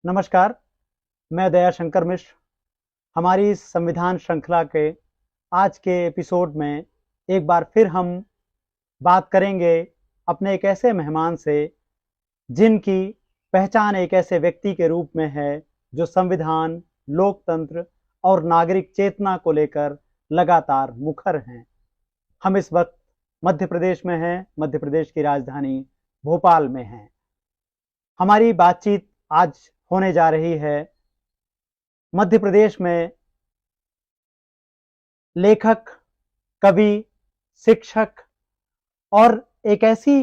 नमस्कार, मैं दया शंकर मिश्र। हमारी इस संविधान श्रृंखला के आज के एपिसोड में एक बार फिर हम बात करेंगे अपने एक ऐसे मेहमान से जिनकी पहचान एक ऐसे व्यक्ति के रूप में है जो संविधान, लोकतंत्र और नागरिक चेतना को लेकर लगातार मुखर हैं। हम इस वक्त मध्य प्रदेश में हैं, मध्य प्रदेश की राजधानी भोपाल में हैं। हमारी बातचीत आज होने जा रही है मध्य प्रदेश में लेखक, कवि, शिक्षक और एक ऐसी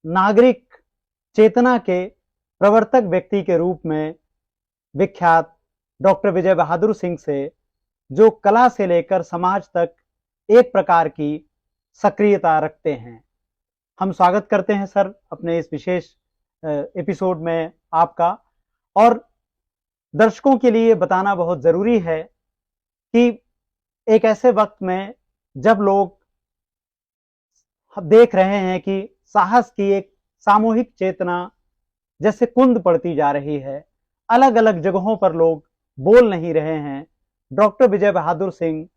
नागरिक चेतना के प्रवर्तक व्यक्ति के रूप में विख्यात डॉक्टर विजय बहादुर सिंह से, जो कला से लेकर समाज तक एक प्रकार की सक्रियता रखते हैं। हम स्वागत करते हैं सर अपने इस विशेष एपिसोड में आपका। और दर्शकों के लिए बताना बहुत जरूरी है कि एक ऐसे वक्त में जब लोग देख रहे हैं कि साहस की एक सामूहिक चेतना जैसे कुंद पड़ती जा रही है, अलग अलग जगहों पर लोग बोल नहीं रहे हैं, डॉक्टर विजय बहादुर सिंह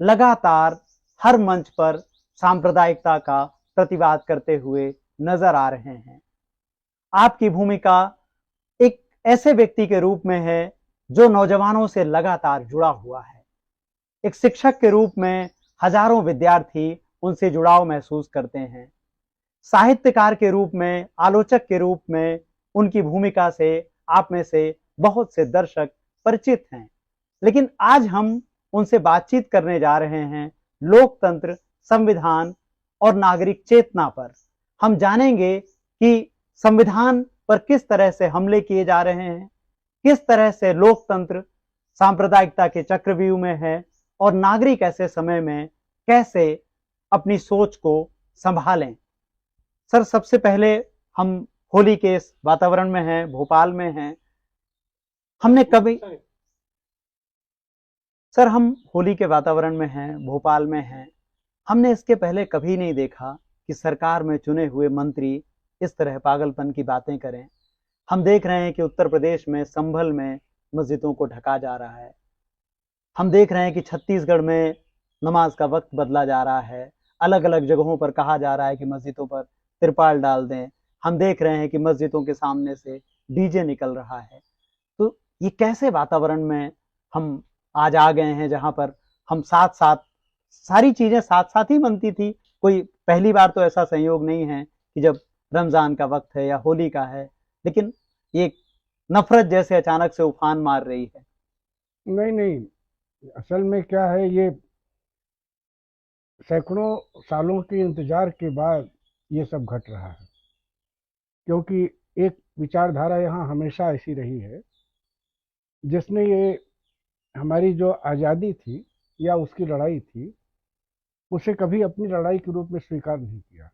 लगातार हर मंच पर सांप्रदायिकता का प्रतिवाद करते हुए नजर आ रहे हैं। आपकी भूमिका एक ऐसे व्यक्ति के रूप में है जो नौजवानों से लगातार जुड़ा हुआ है। एक शिक्षक के रूप में हजारों विद्यार्थी उनसे जुड़ाव महसूस करते हैं। साहित्यकार के रूप में, आलोचक के रूप में उनकी भूमिका से आप में से बहुत से दर्शक परिचित हैं। लेकिन आज हम उनसे बातचीत करने जा रहे हैं लोकतंत्र, संविधान और नागरिक चेतना पर। हम जानेंगे कि संविधान पर किस तरह से हमले किए जा रहे हैं, किस तरह से लोकतंत्र सांप्रदायिकता के चक्रव्यूह में है और नागरिक ऐसे समय में कैसे अपनी सोच को संभालें। सर, सबसे पहले हम होली के इस वातावरण में हैं, भोपाल में हैं। हमने कभी सर हम होली के वातावरण में हैं, भोपाल में हैं। हमने इसके पहले कभी नहीं देखा कि सरकार में चुने हुए मंत्री इस तरह पागलपन की बातें करें। हम देख रहे हैं कि उत्तर प्रदेश में संभल में मस्जिदों को ढका जा रहा है। हम देख रहे हैं कि छत्तीसगढ़ में नमाज का वक्त बदला जा रहा है। अलग अलग जगहों पर कहा जा रहा है कि मस्जिदों पर तिरपाल डाल दें। हम देख रहे हैं कि मस्जिदों के सामने से डीजे निकल रहा है। तो ये कैसे वातावरण में हम आज आ गए हैं जहां पर हम साथ साथ सारी चीजें साथ साथ ही बनती थी। कोई पहली बार तो ऐसा संयोग नहीं है कि जब रमजान का वक्त है या होली का है, लेकिन ये नफरत जैसे अचानक से उफान मार रही है। नहीं नहीं, असल में क्या है, ये सैकड़ों सालों के इंतजार के बाद ये सब घट रहा है। क्योंकि एक विचारधारा यहाँ हमेशा ऐसी रही है जिसने ये हमारी जो आज़ादी थी या उसकी लड़ाई थी उसे कभी अपनी लड़ाई के रूप में स्वीकार नहीं किया।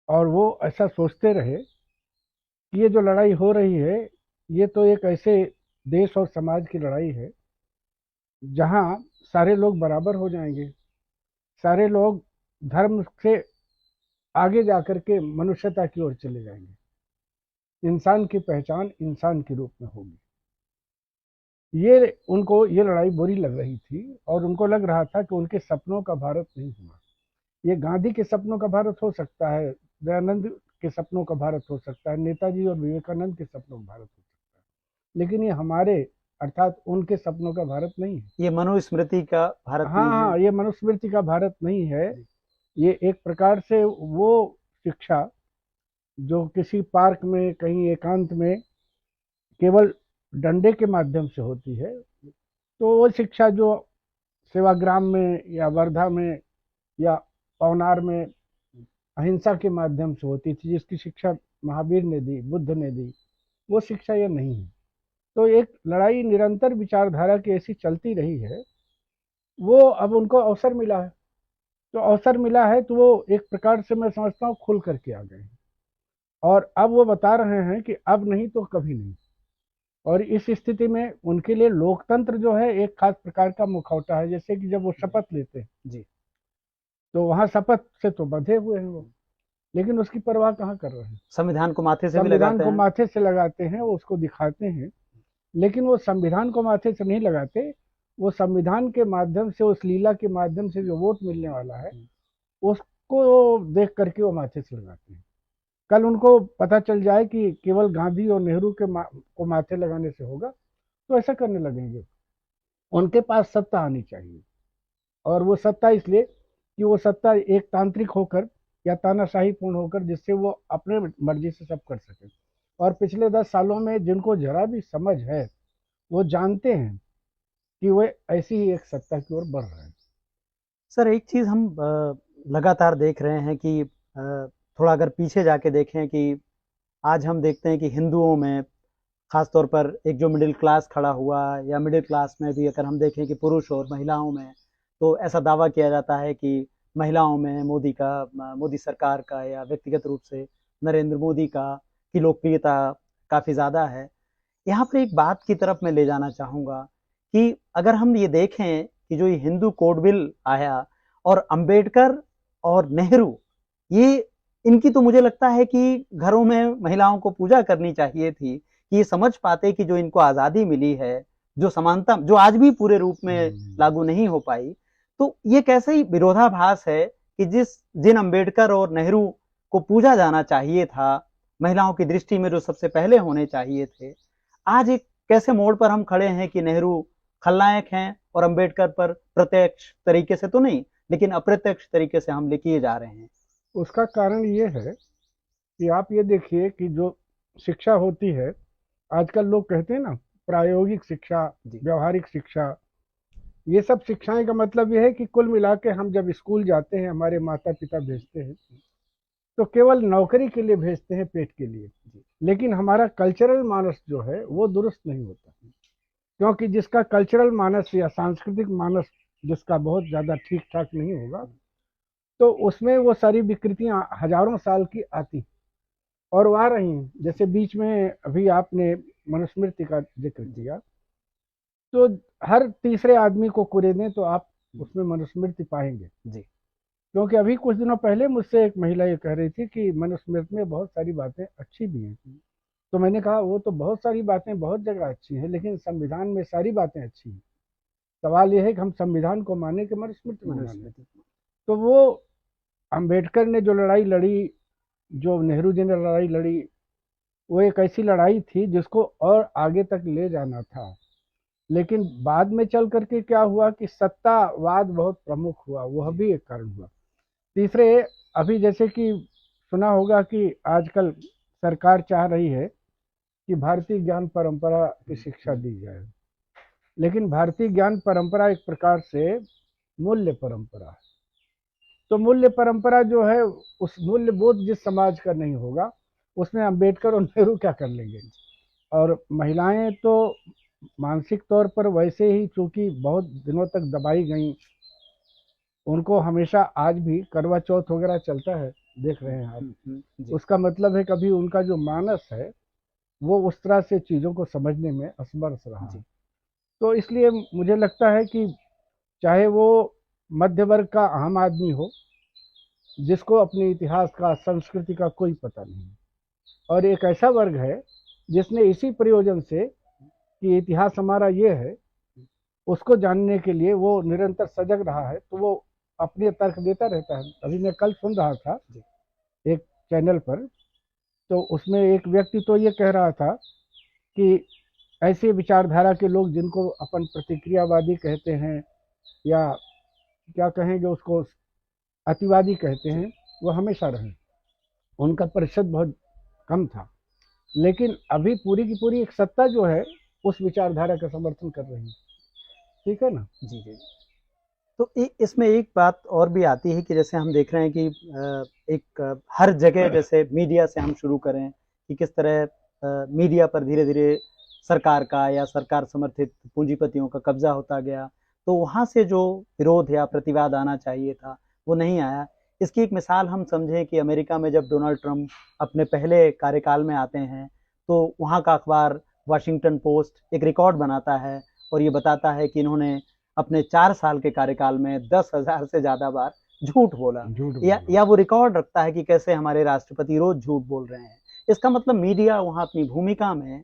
और वो ऐसा सोचते रहे कि ये जो लड़ाई हो रही है ये तो एक ऐसे देश और समाज की लड़ाई है जहाँ सारे लोग बराबर हो जाएंगे, सारे लोग धर्म से आगे जाकर के मनुष्यता की ओर चले जाएंगे, इंसान की पहचान इंसान के रूप में होगी। ये उनको ये लड़ाई बुरी लग रही थी और उनको लग रहा था कि उनके सपनों का भारत नहीं हुआ। ये गांधी के सपनों का भारत हो सकता है, दयानंद के सपनों का भारत हो सकता है, नेताजी और विवेकानंद के सपनों का भारत हो सकता है, लेकिन ये हमारे अर्थात उनके सपनों का भारत नहीं है। ये मनुस्मृति का भारत हाँ नहीं है। हाँ, ये मनुस्मृति का भारत नहीं है। ये एक प्रकार से वो शिक्षा जो किसी पार्क में कहीं एकांत में केवल डंडे के माध्यम से होती है, तो वो शिक्षा जो सेवाग्राम में या वर्धा में या पवनार में अहिंसा के माध्यम से होती थी, जिसकी शिक्षा महावीर ने दी, बुद्ध ने दी, वो शिक्षा ये नहीं है। तो एक लड़ाई निरंतर विचारधारा की ऐसी चलती रही है। वो अब उनको अवसर मिला है, तो अवसर मिला है तो वो एक प्रकार से मैं समझता हूँ खुल करके आ गए हैं। और अब वो बता रहे हैं कि अब नहीं तो कभी नहीं। और इस स्थिति में उनके लिए लोकतंत्र जो है एक खास प्रकार का मुखौटा है। जैसे कि जब वो शपथ लेते हैं जी। तो वहां शपथ से तो बंधे हुए हैं वो, लेकिन उसकी परवाह कहाँ कर रहे हैं। संविधान को माथे से भी संविधान लगाते को हैं। माथे से लगाते हैं, वो उसको दिखाते हैं, लेकिन वो संविधान को माथे से नहीं लगाते। वो संविधान के माध्यम से, उस लीला के माध्यम से जो वोट मिलने वाला है उसको देख करके वो माथे से लगाते हैं। कल उनको पता चल जाए कि केवल गांधी और नेहरू को माथे लगाने से होगा, तो ऐसा करने लगेंगे। उनके पास सत्ता आनी चाहिए, और वो सत्ता इसलिए कि वो सत्ता एक तांत्रिक होकर या तानाशाही पूर्ण होकर, जिससे वो अपने मर्जी से सब कर सके। और पिछले 10 सालों में जिनको जरा भी समझ है, वो जानते हैं कि वो ऐसी ही एक सत्ता की ओर बढ़ रहे हैं। सर एक चीज हम लगातार देख रहे हैं कि थोड़ा अगर पीछे जाके देखें कि आज हम देखते हैं कि हिंदुओं में खास तौर पर एक जो मिडिल क्लास खड़ा हुआ, या मिडिल क्लास में भी अगर हम देखें कि पुरुष और महिलाओं में, तो ऐसा दावा किया जाता है कि महिलाओं में मोदी सरकार का या व्यक्तिगत रूप से नरेंद्र मोदी का की लोकप्रियता काफ़ी ज़्यादा है। यहाँ पर एक बात की तरफ मैं ले जाना चाहूँगा कि अगर हम ये देखें कि जो ये हिंदू कोड बिल आया और अंबेडकर और नेहरू, ये इनकी तो मुझे लगता है कि घरों में महिलाओं को पूजा करनी चाहिए थी कि ये समझ पाते कि जो इनको आज़ादी मिली है, जो समानता जो आज भी पूरे रूप में लागू नहीं हो पाई, तो ये कैसे ही विरोधाभास है कि जिन अंबेडकर और नेहरू को पूजा जाना चाहिए था, महिलाओं की दृष्टि में जो सबसे पहले होने चाहिए थे, आज एक कैसे मोड़ पर हम खड़े हैं कि नेहरू खलनायक हैं और अंबेडकर पर प्रत्यक्ष तरीके से तो नहीं, लेकिन अप्रत्यक्ष तरीके से हमले किए जा रहे हैं। उसका कारण ये है कि आप ये देखिए कि जो शिक्षा होती है, आजकल लोग कहते हैं ना प्रायोगिक शिक्षा, व्यवहारिक शिक्षा, ये सब शिक्षाएं का मतलब ये है कि कुल मिला के हम जब स्कूल जाते हैं, हमारे माता पिता भेजते हैं, तो केवल नौकरी के लिए भेजते हैं, पेट के लिए। लेकिन हमारा कल्चरल मानस जो है वो दुरुस्त नहीं होता, क्योंकि जिसका कल्चरल मानस या सांस्कृतिक मानस जिसका बहुत ज़्यादा ठीक ठाक नहीं होगा, तो उसमें वो सारी विकृतियां हजारों साल की आती और वो आ रही हैं। जैसे बीच में अभी आपने मनुस्मृति का जिक्र किया, तो हर तीसरे आदमी को कुरेदें तो आप उसमें मनुस्मृति पाएंगे जी। क्योंकि अभी कुछ दिनों पहले मुझसे एक महिला ये कह रही थी कि मनुस्मृति में बहुत सारी बातें अच्छी भी हैं। तो मैंने कहा वो तो बहुत सारी बातें बहुत जगह अच्छी हैं, लेकिन संविधान में सारी बातें अच्छी हैं। सवाल यह है कि हम संविधान को माने कि मनुस्मृति को माने। तो वो अंबेडकर ने जो लड़ाई लड़ी, जो नेहरू जी ने लड़ाई लड़ी, वो एक ऐसी लड़ाई थी जिसको और आगे तक ले जाना था। लेकिन बाद में चल करके क्या हुआ कि सत्तावाद बहुत प्रमुख हुआ, वह भी एक कारण हुआ। तीसरे, अभी जैसे कि सुना होगा कि आजकल सरकार चाह रही है कि भारतीय ज्ञान परंपरा की शिक्षा दी जाए, लेकिन भारतीय ज्ञान परंपरा एक प्रकार से मूल्य परंपरा है। तो मूल्य परंपरा जो है, उस मूल्य बोध जिस समाज का नहीं होगा, उसमें अंबेडकर और नेहरू क्या कर लेंगे। और महिलाएं तो मानसिक तौर पर वैसे ही चूंकि बहुत दिनों तक दबाई गई, उनको हमेशा आज भी करवा चौथ वगैरह चलता है, देख रहे हैं आप। उसका मतलब है कभी उनका जो मानस है वो उस तरह से चीज़ों को समझने में असमर्थ रहा है। तो इसलिए मुझे लगता है कि चाहे वो मध्य वर्ग का आम आदमी हो, जिसको अपने इतिहास का, संस्कृति का कोई पता नहीं, और एक ऐसा वर्ग है जिसने इसी प्रयोजन से कि इतिहास हमारा ये है, उसको जानने के लिए वो निरंतर सजग रहा है, तो वो अपने तर्क देता रहता है। अभी मैं कल सुन रहा था एक चैनल पर, तो उसमें एक व्यक्ति तो ये कह रहा था कि ऐसे विचारधारा के लोग जिनको अपन प्रतिक्रियावादी कहते हैं या क्या कहेंगे उसको, अतिवादी कहते हैं, वो हमेशा रहे, उनका प्रतिशत बहुत कम था। लेकिन अभी पूरी की पूरी एक सत्ता जो है उस विचारधारा का समर्थन कर रही है। ठीक है ना। जी जी। तो इसमें एक बात और भी आती है कि जैसे हम देख रहे हैं कि हर जगह, जैसे मीडिया से हम शुरू करें कि किस तरह मीडिया पर धीरे धीरे सरकार का या सरकार समर्थित पूंजीपतियों का कब्जा होता गया, तो वहाँ से जो विरोध या प्रतिवाद आना चाहिए था वो नहीं आया। इसकी एक मिसाल हम समझें कि अमेरिका में जब डोनाल्ड ट्रंप अपने पहले कार्यकाल में आते हैं, तो वहाँ का अखबार वाशिंगटन पोस्ट एक रिकॉर्ड बनाता है और ये बताता है कि इन्होंने अपने 4 साल के कार्यकाल में 10,000 से ज़्यादा बार झूठ बोला, झूठ या बोला। या वो रिकॉर्ड रखता है कि कैसे हमारे राष्ट्रपति रोज झूठ बोल रहे हैं। इसका मतलब मीडिया वहां अपनी भूमिका में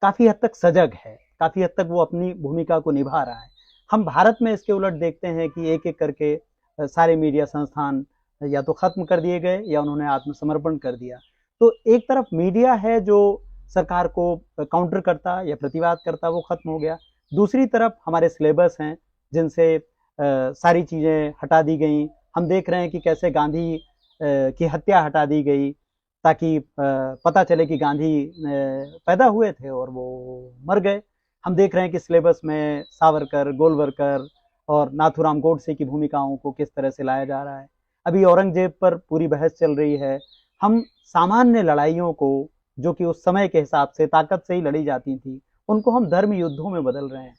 काफी हद तक सजग है, काफी हद तक वो अपनी भूमिका को निभा रहा है। हम भारत में इसके उलट देखते हैं कि एक एक करके सारे मीडिया संस्थान या तो खत्म कर दिए गए या उन्होंने आत्मसमर्पण कर दिया। तो एक तरफ मीडिया है जो सरकार को काउंटर करता या प्रतिवाद करता, वो खत्म हो गया। दूसरी तरफ हमारे सिलेबस हैं जिनसे सारी चीजें हटा दी गई। हम देख रहे हैं कि कैसे गांधी की हत्या हटा दी गई ताकि पता चले कि गांधी पैदा हुए थे और वो मर गए। हम देख रहे हैं कि सिलेबस में सावरकर, गोलवरकर और नाथूराम गोडसे की भूमिकाओं को किस तरह से लाया जा रहा है। अभी औरंगजेब पर पूरी बहस चल रही है। हम सामान्य लड़ाइयों को, जो कि उस समय के हिसाब से ताकत से ही लड़ी जाती थी, उनको हम धर्म युद्धों में बदल रहे हैं।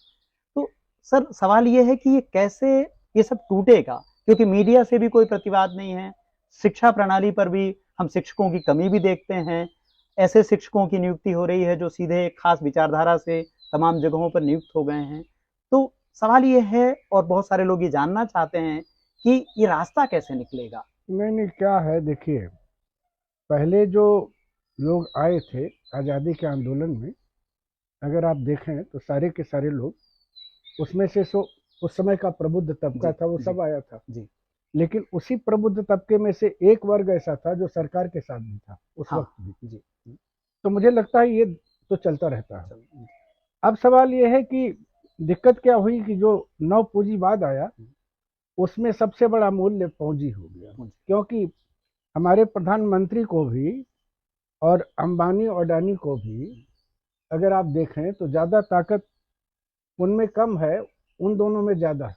तो सर सवाल ये है कि ये कैसे ये सब टूटेगा, क्योंकि मीडिया से भी कोई प्रतिवाद नहीं है। शिक्षा प्रणाली पर भी हम शिक्षकों की कमी भी देखते हैं। ऐसे शिक्षकों की नियुक्ति हो रही है जो सीधे खास विचारधारा से तमाम जगहों पर नियुक्त हो गए हैं। तो सवाल ये है, और बहुत सारे लोग ये जानना चाहते हैं कि ये रास्ता कैसे निकलेगा। नहीं, क्या है, देखिए, पहले जो लोग आए थे आज़ादी के आंदोलन में, अगर आप देखें तो सारे के सारे लोग उसमें से उस समय का प्रबुद्ध तबका था, वो सब आया था जी। लेकिन उसी प्रबुद्ध तबके में से एक वर्ग ऐसा था जो सरकार के साथ भी था उस वक्त भी। जी। तो मुझे लगता है ये तो चलता रहता है। अब सवाल ये है कि दिक्कत क्या हुई कि जो नव पूंजीवाद आया उसमें सबसे बड़ा मूल्य पूंजी हो गया, क्योंकि हमारे प्रधानमंत्री को भी और अंबानी और अडानी को भी अगर आप देखें तो ज़्यादा ताकत उनमें कम है, उन दोनों में ज़्यादा है।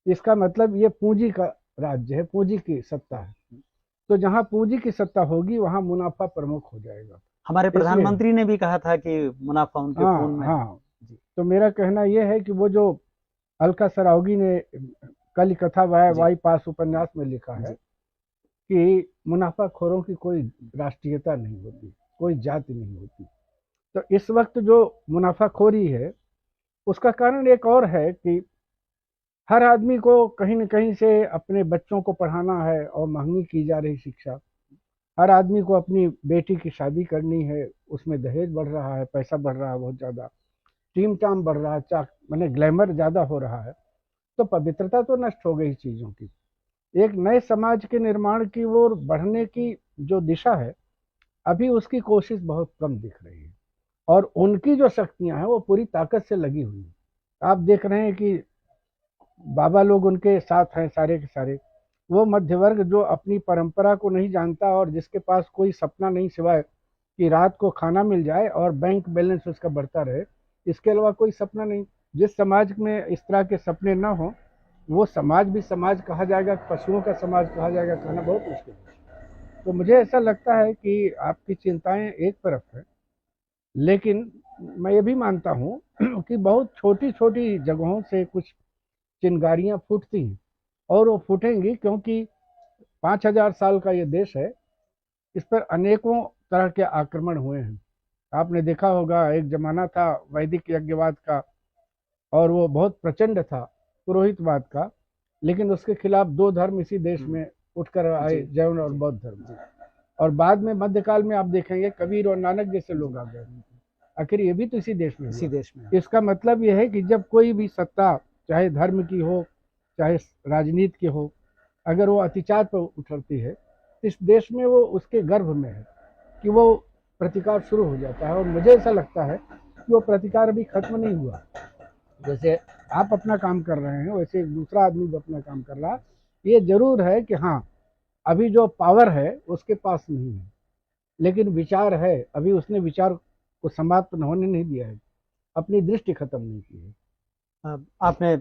इसका मतलब ये पूंजी का राज्य है, पूंजी की सत्ता है। तो जहां पूंजी की सत्ता होगी वहां मुनाफा प्रमुख हो जाएगा। हमारे प्रधानमंत्री ने भी कहा था कि मुनाफा उनके खून में। हाँ। तो मेरा कहना यह है कि वो जो अलका सरावगी ने कल कथा वाई पास उपन्यास में लिखा है कि मुनाफाखोरों की कोई राष्ट्रीयता नहीं होती, कोई जाति नहीं होती। तो इस वक्त जो मुनाफाखोरी है उसका कारण एक और है कि हर आदमी को कहीं न कहीं से अपने बच्चों को पढ़ाना है और महंगी की जा रही शिक्षा। हर आदमी को अपनी बेटी की शादी करनी है, उसमें दहेज बढ़ रहा है, पैसा बढ़ रहा है बहुत ज़्यादा, टीम टाम बढ़ रहा है, माने ग्लैमर ज़्यादा हो रहा है। तो पवित्रता तो नष्ट हो गई चीज़ों की। एक नए समाज के निर्माण की ओर बढ़ने की जो दिशा है अभी उसकी कोशिश बहुत कम दिख रही है, और उनकी जो शक्तियां हैं वो पूरी ताकत से लगी हुई है। आप देख रहे हैं कि बाबा लोग उनके साथ हैं सारे के सारे। वो मध्य वर्ग जो अपनी परंपरा को नहीं जानता और जिसके पास कोई सपना नहीं सिवाय कि रात को खाना मिल जाए और बैंक बैलेंस उसका बढ़ता रहे, इसके अलावा कोई सपना नहीं। जिस समाज में इस तरह के सपने न हो वो समाज भी समाज कहा जाएगा, पशुओं का समाज कहा जाएगा, कहना बहुत मुश्किल है। तो मुझे ऐसा लगता है कि आपकी चिंताएं एक तरफ है, लेकिन मैं ये भी मानता हूँ कि बहुत छोटी छोटी जगहों से कुछ चिंगारियां फूटती हैं, और वो फूटेंगी क्योंकि 5000 साल का ये देश है, इस पर अनेकों तरह के आक्रमण हुए हैं। आपने देखा होगा एक जमाना था वैदिक यज्ञवाद का, और वो बहुत प्रचंड था, पुरोहितवाद का, लेकिन उसके खिलाफ दो धर्म इसी देश में उठकर आए, जैन और बौद्ध धर्म। और बाद में मध्यकाल में आप देखेंगे कबीर और नानक जैसे लोग आ गए। आखिर ये भी तो इसी देश में हुआ। इसका मतलब ये है कि जब कोई भी सत्ता, चाहे धर्म की हो चाहे राजनीति की हो, अगर वो अतिचार पर उठरती है तो इस देश में वो उसके गर्भ में है कि वो प्रतिकार शुरू हो जाता है। और मुझे ऐसा लगता है कि वो प्रतिकार अभी खत्म नहीं हुआ। जैसे आप अपना काम कर रहे हैं वैसे एक दूसरा आदमी भी अपना काम कर रहा है। ये जरूर है कि हाँ, अभी जो पावर है उसके पास नहीं है, लेकिन विचार है। अभी उसने विचार को समाप्त होने नहीं दिया है, अपनी दृष्टि खत्म नहीं की है। आपने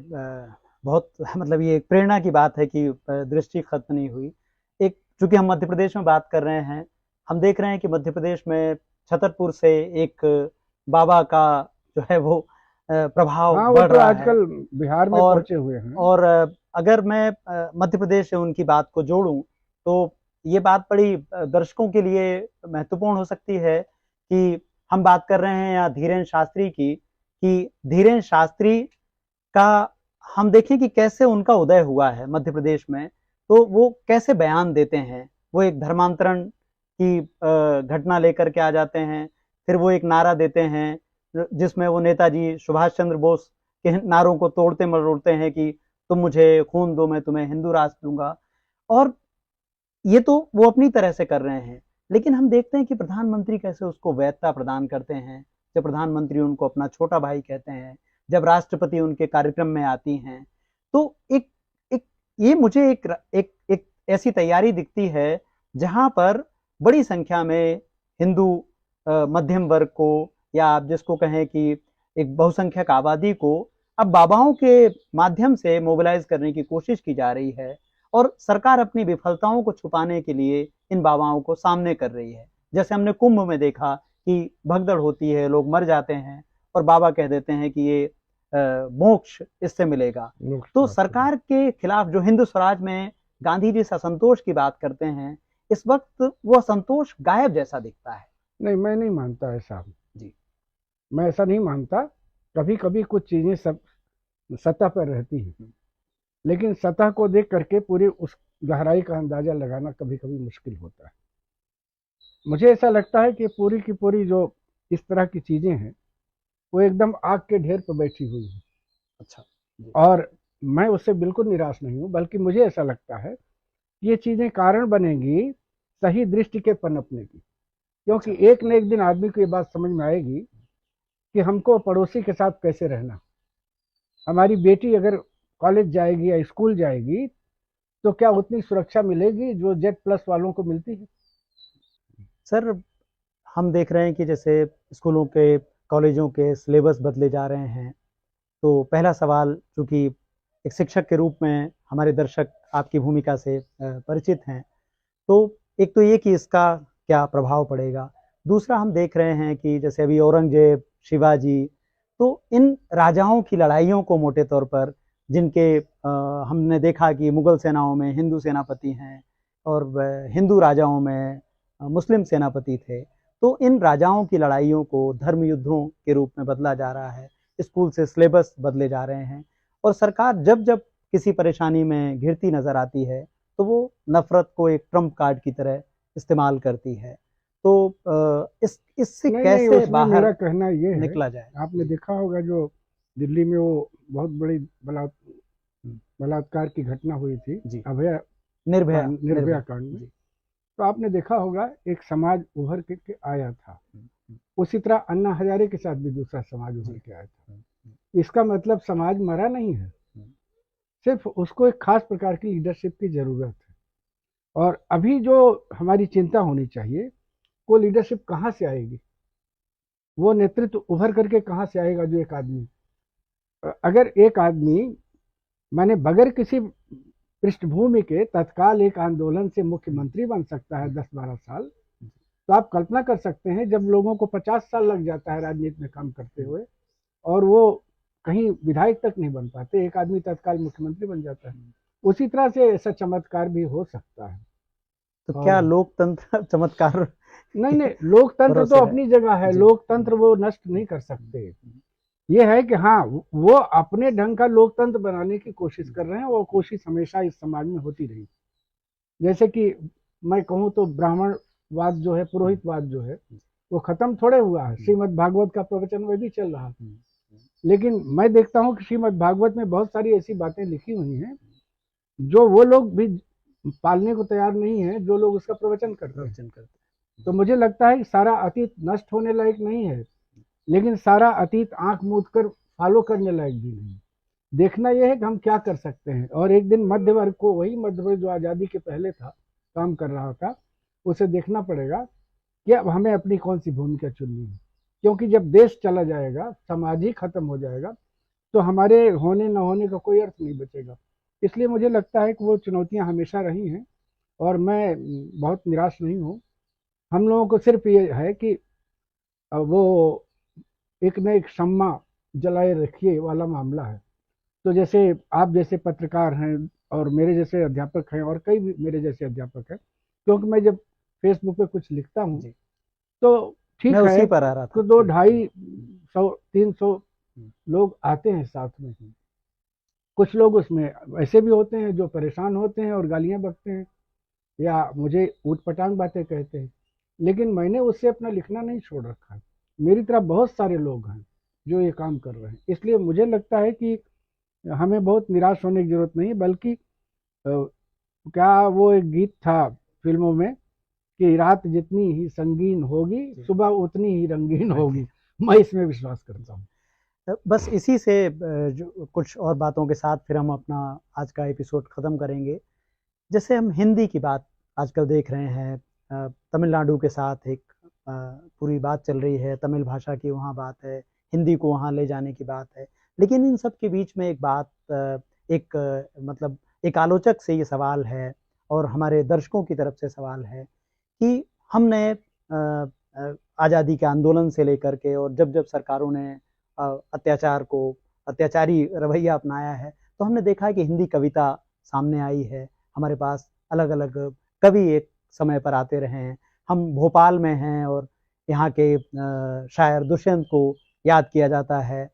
बहुत मतलब ये एक प्रेरणा की बात है कि दृष्टि खत्म नहीं हुई। एक चूंकि हम मध्य प्रदेश में बात कर रहे हैं, हम देख रहे हैं कि मध्य प्रदेश में छतरपुर से एक बाबा का जो है वो प्रभाव बढ़ तो रहा आजकल बिहार में पहुंचे हुए हैं। और अगर मैं मध्य प्रदेश से उनकी बात को जोड़ूं तो ये बात बड़ी दर्शकों के लिए महत्वपूर्ण हो सकती है कि हम बात कर रहे हैं यहाँ धीरेन्द्र शास्त्री की, कि धीरेन्द्र शास्त्री का हम देखें कि कैसे उनका उदय हुआ है मध्य प्रदेश में। तो वो कैसे बयान देते हैं। वो एक धर्मांतरण की घटना लेकर के आ जाते हैं, फिर वो एक नारा देते हैं जिसमें वो नेताजी सुभाष चंद्र बोस के नारों को तोड़ते मरोड़ते हैं कि तुम मुझे खून दो मैं तुम्हें हिंदू राष्ट्र दूंगा। और ये तो वो अपनी तरह से कर रहे हैं, लेकिन हम देखते हैं कि प्रधानमंत्री कैसे उसको वैधता प्रदान करते हैं। जब प्रधानमंत्री उनको अपना छोटा भाई कहते हैं, जब राष्ट्रपति उनके कार्यक्रम में आती हैं, तो एक एक ये मुझे एक ऐसी तैयारी दिखती है जहां पर बड़ी संख्या में हिंदू मध्यम वर्ग को, या आप जिसको कहें कि एक बहुसंख्यक आबादी को अब बाबाओं के माध्यम से मोबिलाइज करने की कोशिश की जा रही है, और सरकार अपनी विफलताओं को छुपाने के लिए इन बाबाओं को सामने कर रही है। जैसे हमने कुंभ में देखा कि भगदड़ होती है, लोग मर जाते हैं और बाबा कह देते हैं कि ये मोक्ष इससे मिलेगा। तो सरकार के खिलाफ जो हिंदू स्वराज में गांधी जी से असंतोष की बात करते हैं, इस वक्त वो असंतोष गायब जैसा दिखता है। नहीं, मैं नहीं मानता ऐसा जी, मैं ऐसा नहीं मानता। कभी कभी कुछ चीजें सब सतह पर रहती हैं, लेकिन सतह को देख करके पूरी उस गहराई का अंदाजा लगाना कभी कभी मुश्किल होता है। मुझे ऐसा लगता है कि पूरी की पूरी जो इस तरह की चीजें हैं वो एकदम आग के ढेर पर बैठी हुई है। अच्छा। और मैं उससे बिल्कुल निराश नहीं हूँ, बल्कि मुझे ऐसा लगता है कि ये चीजें कारण बनेंगी सही दृष्टि के पनपने की। क्योंकि एक न एक दिन आदमी को ये बात समझ में आएगी कि हमको पड़ोसी के साथ कैसे रहना। हमारी बेटी अगर कॉलेज जाएगी या स्कूल जाएगी तो क्या उतनी सुरक्षा मिलेगी जो जेड प्लस वालों को मिलती है? सर, हम देख रहे हैं कि जैसे स्कूलों के कॉलेजों के सिलेबस बदले जा रहे हैं, तो पहला सवाल, चूंकि एक शिक्षक के रूप में हमारे दर्शक आपकी भूमिका से परिचित हैं, तो एक तो ये कि इसका क्या प्रभाव पड़ेगा। दूसरा, हम देख रहे हैं कि जैसे अभी औरंगजेब, शिवाजी, तो इन राजाओं की लड़ाइयों को मोटे तौर पर, जिनके हमने देखा कि मुगल सेनाओं में हिंदू सेनापति हैं और हिंदू राजाओं में मुस्लिम सेनापति थे, तो इन राजाओं की लड़ाइयों को धर्म युद्धों के रूप में बदला जा रहा है। स्कूल से सिलेबस बदले जा रहे हैं, और सरकार जब जब किसी परेशानी में घिरती नजर आती है तो वो नफरत को एक ट्रम्प कार्ड की तरह इस्तेमाल करती है। तो इससे नहीं, कैसे उसमें बाहर मेरा कहना ये है, निकला जाए। आपने देखा होगा जो दिल्ली में वो बहुत बड़ी बलात्कार की घटना हुई थी, जी, अभय निर्भया कांड में। तो आपने देखा होगा एक समाज उभर के आया था। उसी तरह अन्ना हजारे के साथ भी दूसरा समाज उभर के आया था। इसका मतलब समाज मरा नहीं है, सिर्फ उसको एक खास प्रकार की लीडरशिप की जरूरत है। और अभी जो हमारी चिंता होनी चाहिए, वो लीडरशिप कहाँ से आएगी, वो नेतृत्व उभर करके कहाँ से आएगा। जो एक आदमी, अगर एक आदमी माने बगैर किसी पृष्ठभूमि के तत्काल एक आंदोलन से मुख्यमंत्री बन सकता है 10-12 साल, तो आप कल्पना कर सकते हैं जब लोगों को 50 साल लग जाता है राजनीति में काम करते हुए और वो कहीं विधायक तक नहीं बन पाते, एक आदमी तत्काल मुख्यमंत्री बन जाता है। उसी तरह से ऐसा चमत्कार भी हो सकता है। तो क्या लोकतंत्र चमत्कार? नहीं, लोकतंत्र तो अपनी जगह है, लोकतंत्र वो नष्ट नहीं कर सकते। ये है कि हाँ, वो अपने ढंग का लोकतंत्र बनाने की कोशिश कर रहे हैं। वो कोशिश हमेशा इस समाज में होती रही। जैसे कि मैं कहूँ तो ब्राह्मणवाद जो है, पुरोहितवाद जो है, वो खत्म थोड़े हुआ है। श्रीमद् भागवत का प्रवचन वह भी चल रहा है, लेकिन मैं देखता हूँ कि श्रीमद् भागवत में बहुत सारी ऐसी बातें लिखी हुई हैं जो वो लोग भी पालने को तैयार नहीं है जो लोग उसका प्रवचन करते हैं। तो मुझे लगता है कि सारा अतीत नष्ट होने लायक नहीं है, लेकिन सारा अतीत आंख मूंद कर फॉलो करने लायक भी नहीं। देखना यह है कि हम क्या कर सकते हैं। और एक दिन मध्य वर्ग को, वही मध्य वर्ग जो आज़ादी के पहले था, काम कर रहा था, उसे देखना पड़ेगा कि अब हमें अपनी कौन सी भूमिका चुननी है। क्योंकि जब देश चला जाएगा, समाज ही खत्म हो जाएगा, तो हमारे होने न होने का कोई अर्थ नहीं बचेगा। इसलिए मुझे लगता है कि वो चुनौतियां हमेशा रही हैं और मैं बहुत निराश नहीं हूँ। हम लोगों को सिर्फ ये है कि वो एक न एक शम्मा जलाए रखिए वाला मामला है। तो जैसे आप जैसे पत्रकार हैं और मेरे जैसे अध्यापक हैं और कई भी मेरे जैसे अध्यापक हैं, क्योंकि मैं जब फेसबुक पे कुछ लिखता हूँ तो ठीक है, उसी पर आ रहा था, तो 200, 250, 300 लोग आते हैं साथ में, कुछ लोग उसमें ऐसे भी होते हैं जो परेशान होते हैं और गालियां बकते हैं या मुझे ऊट-पटांग बातें कहते हैं, लेकिन मैंने उससे अपना लिखना नहीं छोड़ रखा है। मेरी तरह बहुत सारे लोग हैं जो ये काम कर रहे हैं, इसलिए मुझे लगता है कि हमें बहुत निराश होने की ज़रूरत नहीं है, बल्कि क्या वो एक गीत था फिल्मों में कि रात जितनी ही संगीन होगी, सुबह उतनी ही रंगीन होगी। मैं इसमें विश्वास करता हूँ। बस इसी से जो कुछ और बातों के साथ फिर हम अपना आज का एपिसोड ख़त्म करेंगे। जैसे हम हिंदी की बात आजकल देख रहे हैं, तमिलनाडु के साथ एक पूरी बात चल रही है, तमिल भाषा की वहाँ बात है, हिंदी को वहाँ ले जाने की बात है। लेकिन इन सब के बीच में एक बात, मतलब एक आलोचक से ये सवाल है और हमारे दर्शकों की तरफ से सवाल है कि हमने आज़ादी के आंदोलन से लेकर के और जब-जब सरकारों ने अत्याचारी रवैया अपनाया है, तो हमने देखा है कि हिंदी कविता सामने आई है। हमारे पास अलग-अलग कवि एक समय पर आते रहे हैं। हम भोपाल में हैं और यहाँ के शायर दुष्यंत को याद किया जाता है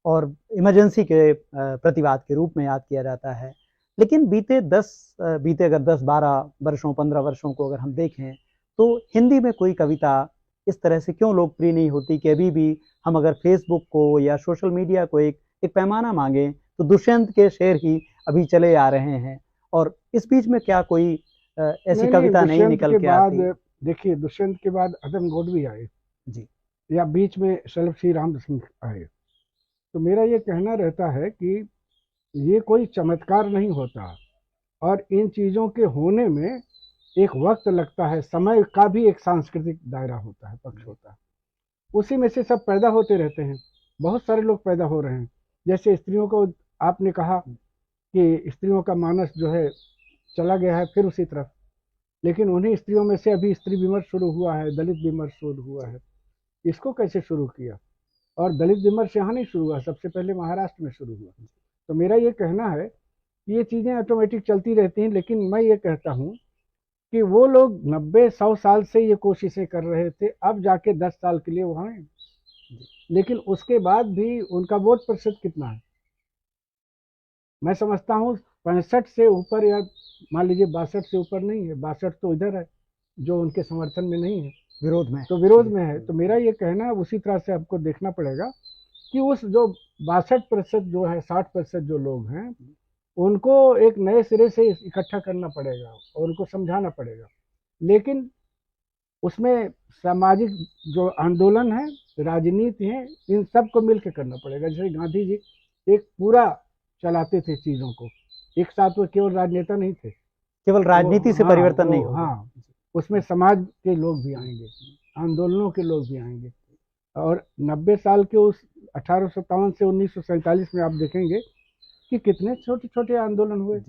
और इमरजेंसी के प्रतिवाद के रूप में याद किया जाता है। लेकिन बीते अगर 10-12 वर्षों, 15 वर्षों को अगर हम देखें, तो हिंदी में कोई कविता इस तरह से क्यों लोकप्रिय नहीं होती कि अभी भी हम अगर फेसबुक को या सोशल मीडिया को एक पैमाना मांगें, तो दुष्यंत के शेर ही अभी चले आ रहे हैं। और इस बीच में क्या कोई ऐसी नहीं, कविता नहीं दुष्यंत निकल के के बाद आती? देखिए, दुष्यंत के बाद अदम गोडवी आए जी, या बीच में शलभ श्री राम सिंह आए। तो मेरा ये कहना रहता है कि ये कोई चमत्कार नहीं होता और इन चीज़ों के होने में एक वक्त लगता है, समय का भी एक सांस्कृतिक दायरा होता है, पक्ष होता है। उसी में से सब पैदा होते रहते हैं, बहुत सारे लोग पैदा हो रहे हैं। जैसे स्त्रियों को आपने कहा कि स्त्रियों का मानस जो है चला गया है फिर उसी तरफ, लेकिन उन्हीं स्त्रियों में से अभी स्त्री विमर्श शुरू हुआ है, दलित विमर्श शुरू हुआ है। इसको कैसे शुरू किया? और दलित विमर्श यहाँ नहीं शुरू हुआ, सबसे पहले महाराष्ट्र में शुरू हुआ। तो मेरा ये कहना है कि ये चीज़ें ऑटोमेटिक चलती रहती हैं, लेकिन मैं ये कहता हूँ कि वो लोग 90-100 साल से ये कोशिशें कर रहे थे, अब जाके 10 साल के लिए वहाँ हैं। लेकिन उसके बाद भी उनका वोट प्रतिशत कितना है? मैं समझता हूँ 65 से ऊपर, या मान लीजिए 62 से ऊपर नहीं है। 62 तो इधर है जो उनके समर्थन में नहीं है, विरोध में। तो विरोध में है। तो मेरा ये कहना है उसी तरह से आपको देखना पड़ेगा कि उस जो 62% जो है, 60% जो लोग हैं, उनको एक नए सिरे से इकट्ठा करना पड़ेगा और उनको समझाना पड़ेगा। लेकिन उसमें सामाजिक जो आंदोलन है, राजनीति है, इन सब को मिल के करना पड़ेगा। जैसे गांधी जी एक पूरा चलाते थे चीज़ों को, एक साथ वो केवल राजनेता नहीं थे, केवल राजनीति से परिवर्तन नहीं वो होगा। हाँ, उसमें समाज के लोग भी आएंगे, आंदोलनों के लोग भी आएंगे। और 90 साल के उस 1857 से 1947 में आप देखेंगे कि कितने छोटे छोटे आंदोलन हुए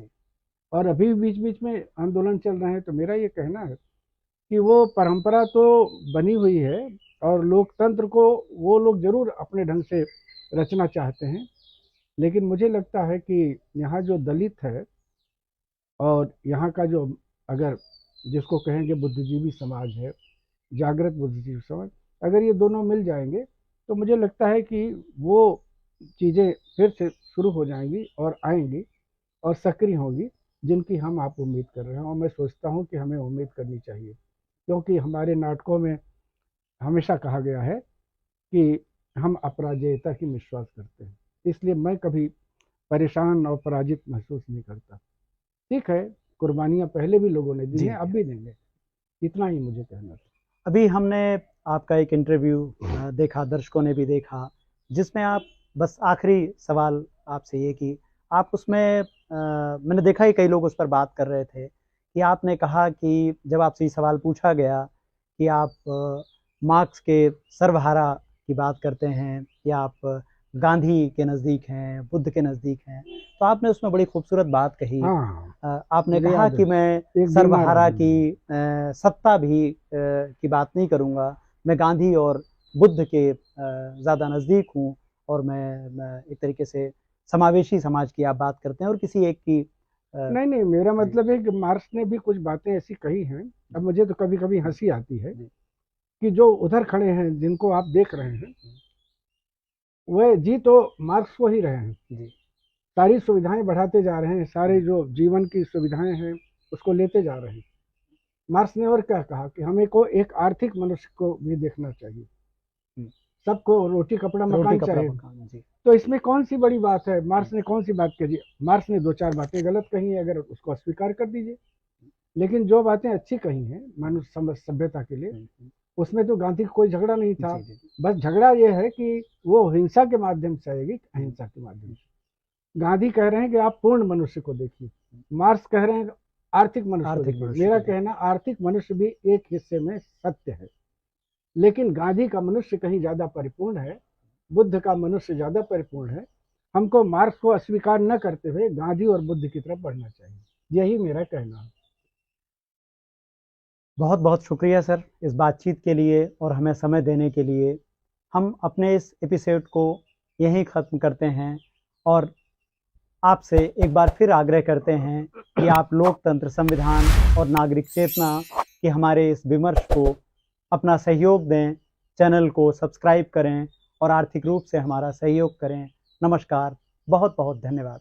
और अभी बीच बीच में आंदोलन चल रहे हैं। तो मेरा ये कहना है कि वो परंपरा तो बनी हुई है और लोकतंत्र को वो लोग जरूर अपने ढंग से रचना चाहते हैं, लेकिन मुझे लगता है कि यहाँ जो दलित है और यहाँ का जो, अगर जिसको कहेंगे बुद्धिजीवी समाज है, जागृत बुद्धिजीवी समाज, अगर ये दोनों मिल जाएंगे तो मुझे लगता है कि वो चीज़ें फिर से शुरू हो जाएंगी और आएंगी और सक्रिय होगी, जिनकी हम आप उम्मीद कर रहे हैं। और मैं सोचता हूँ कि हमें उम्मीद करनी चाहिए, क्योंकि हमारे नाटकों में हमेशा कहा गया है कि हम अपराजेयता की विश्वास करते हैं, इसलिए मैं कभी परेशान और पराजित महसूस नहीं करता। ठीक है, कुर्बानियाँ पहले भी लोगों ने दी हैं, अब भी देंगे। इतना ही मुझे कहना था। अभी हमने आपका एक इंटरव्यू देखा, दर्शकों ने भी देखा, जिसमें आप, बस आखिरी सवाल आपसे ये कि आप उसमें मैंने देखा ही कई लोग उस पर बात कर रहे थे कि आपने कहा कि जब आपसे ये सवाल पूछा गया कि आप मार्क्स के सर्वहारा की बात करते हैं या आप गांधी के नज़दीक हैं, बुद्ध के नज़दीक हैं, तो आपने उसमें बड़ी खूबसूरत बात कही। हाँ, आपने मुझे कहा याद है, कि मैं एक बीमार सर्वहारा आदमी की सत्ता भी की बात नहीं करूँगा, मैं गांधी और बुद्ध के ज़्यादा नज़दीक हूँ और मैं एक तरीके से समावेशी समाज की आप बात करते हैं और किसी एक की नहीं नहीं, मेरा जी, मतलब है कि मार्क्स ने भी कुछ बातें ऐसी कही हैं। अब मुझे तो कभी कभी हंसी आती है जी, कि जो उधर खड़े हैं, जिनको आप देख रहे हैं, वह जी तो मार्क्स को ही रहे हैं, जी, सारी सुविधाएं बढ़ाते जा रहे हैं, सारे जो जीवन की सुविधाएं हैं उसको लेते जा रहे हैं। मार्क्स ने और क्या कहा कि हमें को एक आर्थिक मनुष्य को भी देखना चाहिए, सबको रोटी कपड़ा मकान चाहिए। जी। तो इसमें कौन सी बड़ी बात है? मार्क्स ने कौन सी बात कही? मार्क्स ने 2-4 बातें गलत कही है, अगर उसको अस्वीकार कर दीजिए, लेकिन जो बातें अच्छी कही हैं मनुष्य सभ्यता के लिए, उसमें तो गांधी का कोई झगड़ा नहीं था। बस झगड़ा ये है कि वो हिंसा के माध्यम से आएगी, अहिंसा के माध्यम से। गांधी कह रहे हैं कि आप पूर्ण मनुष्य को देखिए, मार्क्स कह रहे हैं आर्थिक मनुष्य को देखिए। मेरा कहना, आर्थिक मनुष्य भी एक हिस्से में सत्य है, लेकिन गांधी का मनुष्य कहीं ज्यादा परिपूर्ण है, बुद्ध का मनुष्य ज्यादा परिपूर्ण है। हमको मार्क्स को अस्वीकार न करते हुए गांधी और बुद्ध की तरफ बढ़ना चाहिए, यही मेरा कहना है। बहुत बहुत शुक्रिया सर इस बातचीत के लिए और हमें समय देने के लिए। हम अपने इस एपिसोड को यहीं ख़त्म करते हैं और आपसे एक बार फिर आग्रह करते हैं कि आप लोकतंत्र, संविधान और नागरिक चेतना के हमारे इस विमर्श को अपना सहयोग दें, चैनल को सब्सक्राइब करें और आर्थिक रूप से हमारा सहयोग करें। नमस्कार, बहुत बहुत धन्यवाद।